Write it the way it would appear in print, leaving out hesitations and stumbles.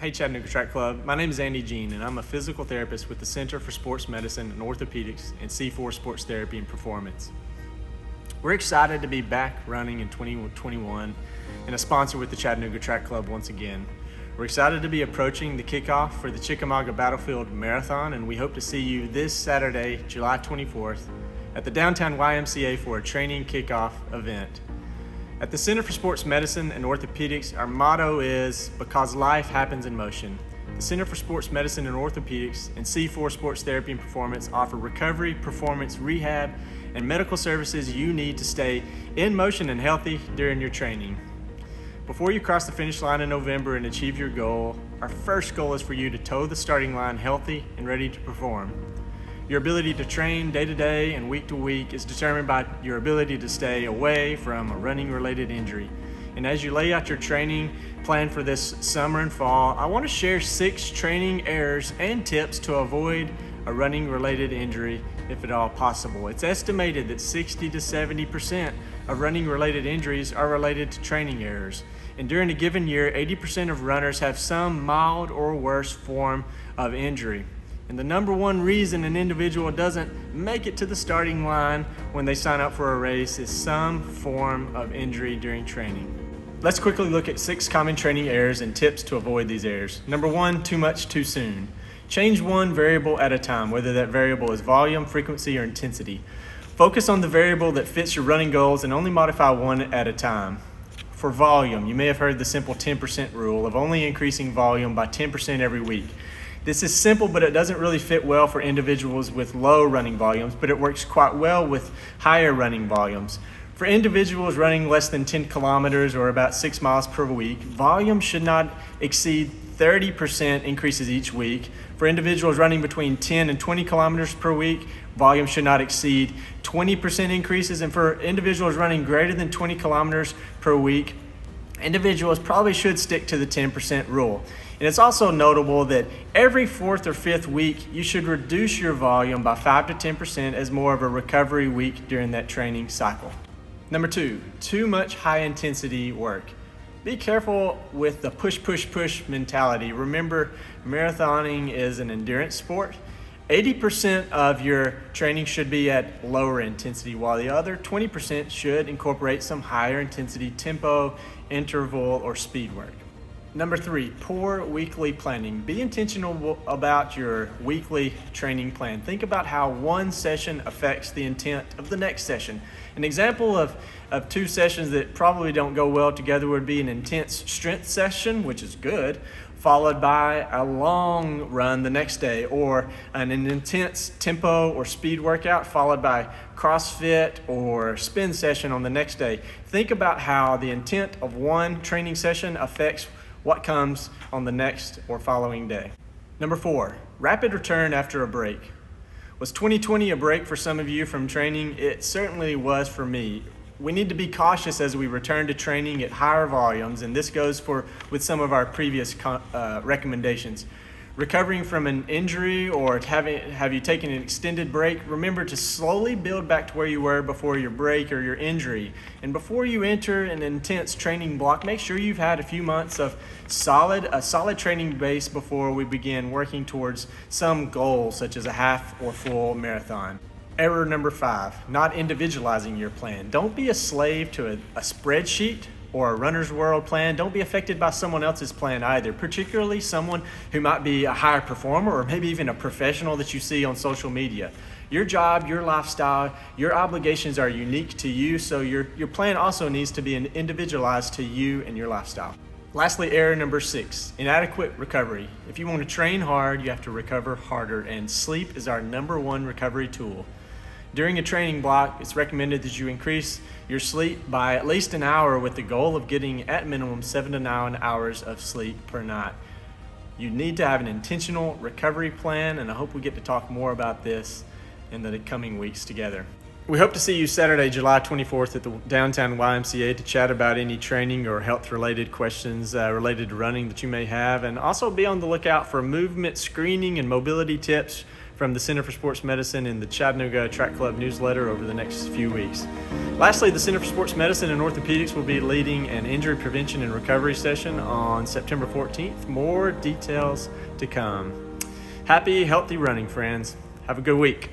Hey Chattanooga Track Club, my name is Andy Gean and I'm a physical therapist with the Center for Sports Medicine and Orthopedics and C4 Sports Therapy and Performance. We're excited to be back running in 2021 and a sponsor with the Chattanooga Track Club once again. We're excited to be approaching the kickoff for the Chickamauga Battlefield Marathon, and we hope to see you this Saturday, July 24th at the downtown YMCA for a training kickoff event. At the Center for Sports Medicine and Orthopedics, our motto is, because life happens in motion. The Center for Sports Medicine and Orthopedics and C4 Sports Therapy and Performance offer recovery, performance, rehab, and medical services you need to stay in motion and healthy during your training. Before you cross the finish line in November and achieve your goal, our first goal is for you to toe the starting line healthy and ready to perform. Your ability to train day to day and week to week is determined by your ability to stay away from a running-related injury. And as you lay out your training plan for this summer and fall, I want to share 6 training errors and tips to avoid a running-related injury if at all possible. It's estimated that 60 to 70% of running-related injuries are related to training errors. And during a given year, 80% of runners have some mild or worse form of injury. And the number one reason an individual doesn't make it to the starting line when they sign up for a race is some form of injury during training. Let's quickly look at 6 common training errors and tips to avoid these errors. Number 1, too much too soon. Change one variable at a time, whether that variable is volume, frequency, or intensity. Focus on the variable that fits your running goals and only modify one at a time. For volume, you may have heard the simple 10% rule of only increasing volume by 10% every week. This is simple, but it doesn't really fit well for individuals with low running volumes, but it works quite well with higher running volumes. For individuals running less than 10 kilometers or about 6 miles per week, volume should not exceed 30% increases each week. For individuals running between 10 and 20 kilometers per week, volume should not exceed 20% increases. And for individuals running greater than 20 kilometers per week, individuals probably should stick to the 10% rule. And it's also notable that every 4th or 5th week, you should reduce your volume by 5 to 10% as more of a recovery week during that training cycle. Number 2, too much high intensity work. Be careful with the push, push, push mentality. Remember, marathoning is an endurance sport. 80% of your training should be at lower intensity, while the other 20% should incorporate some higher intensity tempo, interval, or speed work. Number 3, poor weekly planning. Be intentional about your weekly training plan. Think about how one session affects the intent of the next session. An example of 2 sessions that probably don't go well together would be an intense strength session, which is good, followed by a long run the next day, or an intense tempo or speed workout followed by CrossFit or spin session on the next day. Think about how the intent of one training session affects what comes on the next or following day. Number 4, rapid return after a break. Was 2020 a break for some of you from training? It certainly was for me. We need to be cautious as we return to training at higher volumes, and this goes with some of our previous recommendations. Recovering from an injury or have you taken an extended break, remember to slowly build back to where you were before your break or your injury. And before you enter an intense training block, make sure you've had a few months of a solid training base before we begin working towards some goal, such as a half or full marathon. Error number 5, not individualizing your plan. Don't be a slave to a spreadsheet or a runner's world plan. Don't be affected by someone else's plan either, particularly someone who might be a higher performer or maybe even a professional that you see on social media. Your job, your lifestyle, your obligations are unique to you, so your plan also needs to be individualized to you and your lifestyle. Lastly, error number 6, inadequate recovery. If you want to train hard, you have to recover harder, and sleep is our number 1 recovery tool. During a training block, it's recommended that you increase your sleep by at least an hour with the goal of getting at minimum 7 to 9 hours of sleep per night. You need to have an intentional recovery plan, and I hope we get to talk more about this in the coming weeks together. We hope to see you Saturday, July 24th at the downtown YMCA to chat about any training or health-related questions related to running that you may have, and also be on the lookout for movement screening and mobility tips from the Center for Sports Medicine in the Chattanooga Track Club newsletter over the next few weeks. Lastly, the Center for Sports Medicine and Orthopedics will be leading an injury prevention and recovery session on September 14th. More details to come. Happy, healthy running, friends. Have a good week.